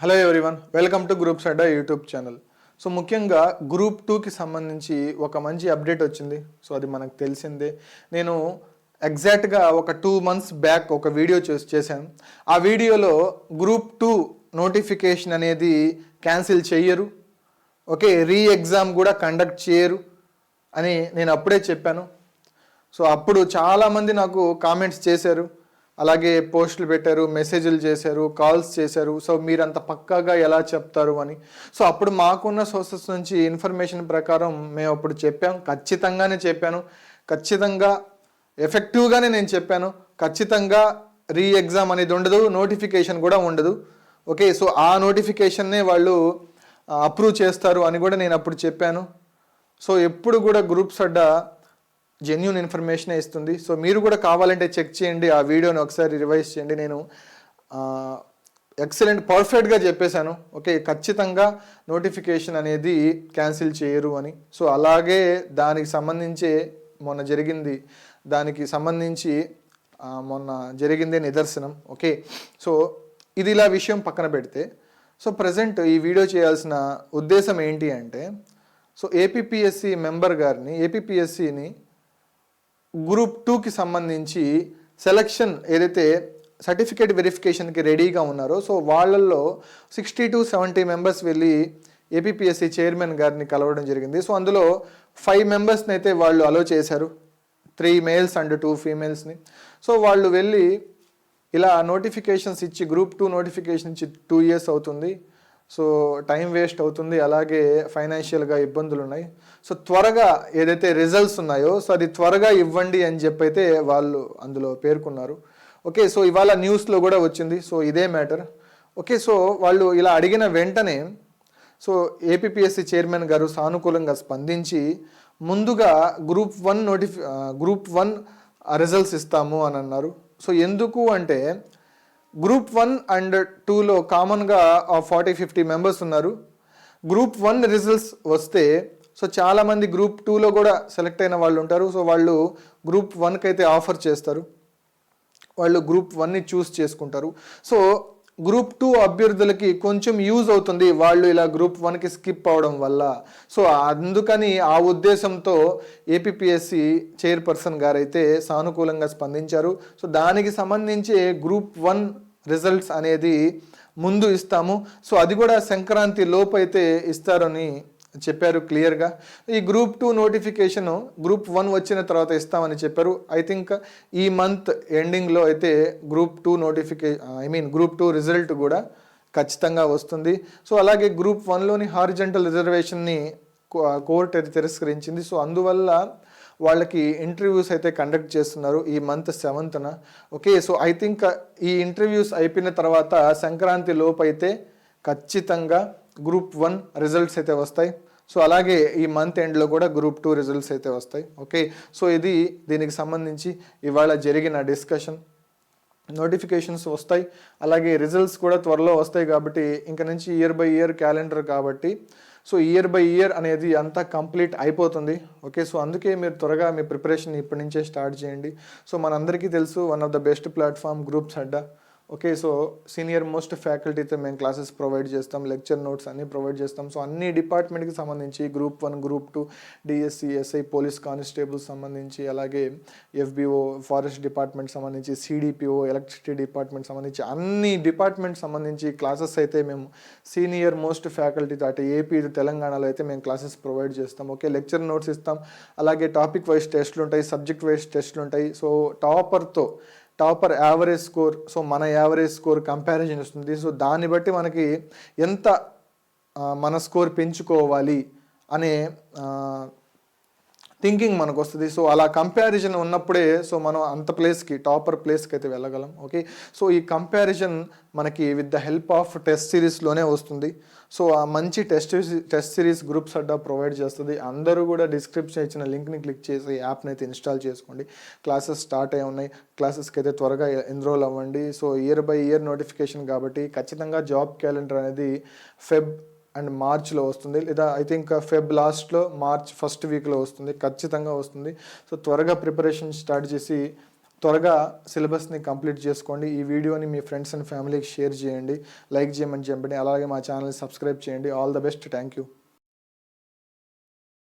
Hello everyone, welcome to groups Adda YouTube channel. So ముఖ్యంగా group 2కి సంబంధించి ఒక మంచి అప్డేట్ వచ్చింది. సో అది మనకు తెలిసిందే. నేను ఎగ్జాక్ట్గా ఒక 2 months బ్యాక్ ఒక వీడియో చేశాను. ఆ వీడియోలో గ్రూప్ 2 నోటిఫికేషన్ అనేది క్యాన్సిల్ చెయ్యరు, ఓకే, రీ ఎగ్జామ్ కూడా కండక్ట్ చేయరు అని నేను అప్పుడే చెప్పాను. సో అప్పుడు చాలామంది నాకు కామెంట్స్ చేశారు, అలాగే పోస్టులు పెట్టారు, మెసేజ్లు చేశారు, కాల్స్ చేశారు. సో మీరంత పక్కాగా ఎలా చెప్తారు అని. సో అప్పుడు మాకున్న సోర్సెస్ నుంచి ఇన్ఫర్మేషన్ ప్రకారం మేము అప్పుడు చెప్పాం, ఖచ్చితంగానే చెప్పాను, ఖచ్చితంగా ఎఫెక్టివ్గానే నేను చెప్పాను, ఖచ్చితంగా రీ ఎగ్జామ్ అనేది ఉండదు, నోటిఫికేషన్ కూడా ఉండదు. ఓకే, సో ఆ నోటిఫికేషన్నే వాళ్ళు అప్రూవ్ చేస్తారు అని కూడా నేను అప్పుడు చెప్పాను. సో ఎప్పుడు కూడా గ్రూప్స్ అడ్డా జెన్యూన్ ఇన్ఫర్మేషనే ఇస్తుంది. సో మీరు కూడా కావాలంటే చెక్ చేయండి, ఆ వీడియోని ఒకసారి రివైజ్ చేయండి. నేను ఎక్సలెంట్ పర్ఫెక్ట్గా చెప్పేశాను. ఓకే, ఖచ్చితంగా నోటిఫికేషన్ అనేది క్యాన్సిల్ చేయరు అని. సో అలాగే దానికి సంబంధించి మొన్న జరిగిందే నిదర్శనం. ఓకే, సో ఇది ఇలా విషయం పక్కన పెడితే, సో ప్రజెంట్ ఈ వీడియో చేయాల్సిన ఉద్దేశం ఏంటి అంటే, సో ఏపీపీఎస్సి మెంబర్ గారిని, ఏపీపీఎస్సిని గ్రూప్ 2కి సంబంధించి సెలక్షన్ ఏదైతే సర్టిఫికేట్ వెరిఫికేషన్కి రెడీగా ఉన్నారో, సో వాళ్ళల్లో 60 to 70 మెంబర్స్ వెళ్ళి ఏపీపీఎస్సి చైర్మన్ గారిని కలవడం జరిగింది. సో అందులో 5 మెంబర్స్ని అయితే వాళ్ళు అలో చేశారు, 3 males and 2 females. సో వాళ్ళు వెళ్ళి ఇలా నోటిఫికేషన్స్ ఇచ్చి, గ్రూప్ 2 నోటిఫికేషన్ ఇచ్చి 2 years అవుతుంది. సో టైం వేస్ట్ అవుతుంది, అలాగే ఫైనాన్షియల్గా ఇబ్బందులు ఉన్నాయి. సో త్వరగా ఏదైతే రిజల్ట్స్ ఉన్నాయో, సో అది త్వరగా ఇవ్వండి అని చెప్పైతే వాళ్ళు అందులో పేర్కొన్నారు. ఓకే, సో ఇవాళ న్యూస్లో కూడా వచ్చింది. సో ఇదే మ్యాటర్. ఓకే, సో వాళ్ళు ఇలా అడిగిన వెంటనే సో ఏపీపీఎస్సి చైర్మన్ గారు సానుకూలంగా స్పందించి ముందుగా గ్రూప్ 1 రిజల్ట్స్ ఇస్తాము అని అన్నారు. సో ఎందుకు అంటే గ్రూప్ 1 and 2లో కామన్గా 40-50 మెంబర్స్ ఉన్నారు. గ్రూప్ 1 రిజల్ట్స్ వస్తే సో చాలామంది గ్రూప్ 2లో కూడా సెలెక్ట్ అయిన వాళ్ళు ఉంటారు. సో వాళ్ళు గ్రూప్ 1కి అయితే ఆఫర్ చేస్తారు, వాళ్ళు గ్రూప్ 1ని చూస్ చేసుకుంటారు. సో గ్రూప్ 2 అభ్యర్థులకి కొంచెం యూజ్ అవుతుంది వాళ్ళు ఇలా గ్రూప్ 1కి స్కిప్ అవడం వల్ల. సో అందుకని ఆ ఉద్దేశంతో ఏపీపీఎస్సి చైర్పర్సన్ గారైతే సానుకూలంగా స్పందించారు. సో దానికి సంబంధించి గ్రూప్ 1 రిజల్ట్స్ అనేది ముందు ఇస్తాము, సో అది కూడా సంక్రాంతి లోపు అయితే ఇస్తారని చెప్పారు క్లియర్గా. ఈ గ్రూప్ 2 నోటిఫికేషన్ గ్రూప్ 1 వచ్చిన తర్వాత ఇస్తామని చెప్పారు. ఐ థింక్ ఈ మంత్ ఎండింగ్లో అయితే గ్రూప్ 2 రిజల్ట్ కూడా ఖచ్చితంగా వస్తుంది. సో అలాగే గ్రూప్ 1లోని హారిజంటల్ రిజర్వేషన్ని కోర్టు అయితే తిరస్కరించింది. సో అందువల్ల వాళ్ళకి ఇంటర్వ్యూస్ అయితే కండక్ట్ చేస్తున్నారు ఈ month 7th. Okay, so I think ఈ ఇంటర్వ్యూస్ అయిపోయిన తర్వాత సంక్రాంతి లోపు అయితే ఖచ్చితంగా గ్రూప్ 1 రిజల్ట్స్ అయితే వస్తాయి. సో అలాగే ఈ మంత్ ఎండ్లో కూడా గ్రూప్ 2 రిజల్ట్స్ అయితే వస్తాయి. ఓకే, సో ఇది దీనికి సంబంధించి ఇవాళ జరిగిన డిస్కషన్. నోటిఫికేషన్స్ వస్తాయి, అలాగే రిజల్ట్స్ కూడా త్వరలో వస్తాయి. కాబట్టి ఇంక నుంచి ఇయర్ బై ఇయర్ క్యాలెండర్ కాబట్టి సో ఇయర్ బై ఇయర్ అనేది అంతా కంప్లీట్ అయిపోతుంది. ఓకే, సో అందుకే మీరు త్వరగా మీ ప్రిపరేషన్ ఇప్పటి నుంచే స్టార్ట్ చేయండి. సో మనందరికీ తెలుసు, one of the best platform groups Adda. Okay, so senior most ఫ్యాకల్టీతో మేము క్లాసెస్ ప్రొవైడ్ చేస్తాం, లెక్చర్ నోట్స్ అన్నీ ప్రొవైడ్ చేస్తాం. సో అన్ని డిపార్ట్మెంట్కి సంబంధించి group 1, group 2, DSC, SI, police constables సంబంధించి, అలాగే ఎఫ్బిఓ, ఫారెస్ట్ డిపార్ట్మెంట్ సంబంధించి, సిడిపిఓ, ఎలక్ట్రిసిటీ డిపార్ట్మెంట్ సంబంధించి అన్ని డిపార్ట్మెంట్ సంబంధించి క్లాసెస్ అయితే మేము సీనియర్ మోస్ట్ ఫ్యాకల్టీతో అటు ఏపీ, తెలంగాణలో అయితే మేము క్లాసెస్ ప్రొవైడ్ చేస్తాం. ఓకే, లెక్చర్ నోట్స్ ఇస్తాం, అలాగే టాపిక్ వైజ్ టెస్ట్లు ఉంటాయి, సబ్జెక్ట్ వైజ్ టెస్ట్లు ఉంటాయి. So topper average score, so మన యావరేజ్ స్కోర్ కంపారిజన్ వస్తుంది. సో దాన్ని బట్టి మనకి ఎంత మన స్కోర్ పెంచుకోవాలి అనే థింకింగ్ మనకు వస్తుంది. సో అలా కంపారిజన్ ఉన్నప్పుడే సో మనం అంత టాపర్ ప్లేస్కి అయితే వెళ్ళగలం. ఓకే, సో ఈ కంపారిజన్ మనకి with the help of test సిరీస్లోనే వస్తుంది. సో ఆ మంచి test series groups Adda provide చేస్తుంది. అందరూ కూడా డిస్క్రిప్షన్ ఇచ్చిన లింక్ని క్లిక్ చేసి యాప్ని అయితే ఇన్స్టాల్ చేసుకోండి. క్లాసెస్ స్టార్ట్ అయి ఉన్నాయి, క్లాసెస్కి అయితే త్వరగా ఎన్రోల్ అవ్వండి. So year by year notification కాబట్టి ఖచ్చితంగా జాబ్ క్యాలెండర్ అనేది ఫెబ్ అండ్ మార్చ్లో వస్తుంది, లేదా ఐ థింక్ ఫెబ్ లాస్ట్లో మార్చ్ ఫస్ట్ వీక్లో వస్తుంది, ఖచ్చితంగా వస్తుంది. సో త్వరగా ప్రిపరేషన్ స్టార్ట్ చేసి త్వరగా సిలబస్ని కంప్లీట్ చేసుకోండి. ఈ వీడియోని మీ ఫ్రెండ్స్ అండ్ ఫ్యామిలీకి షేర్ చేయండి, లైక్ చేయమని చెప్పండి. అలాగే మా ఛానల్ని సబ్స్క్రైబ్ చేయండి. All the best. Thank you.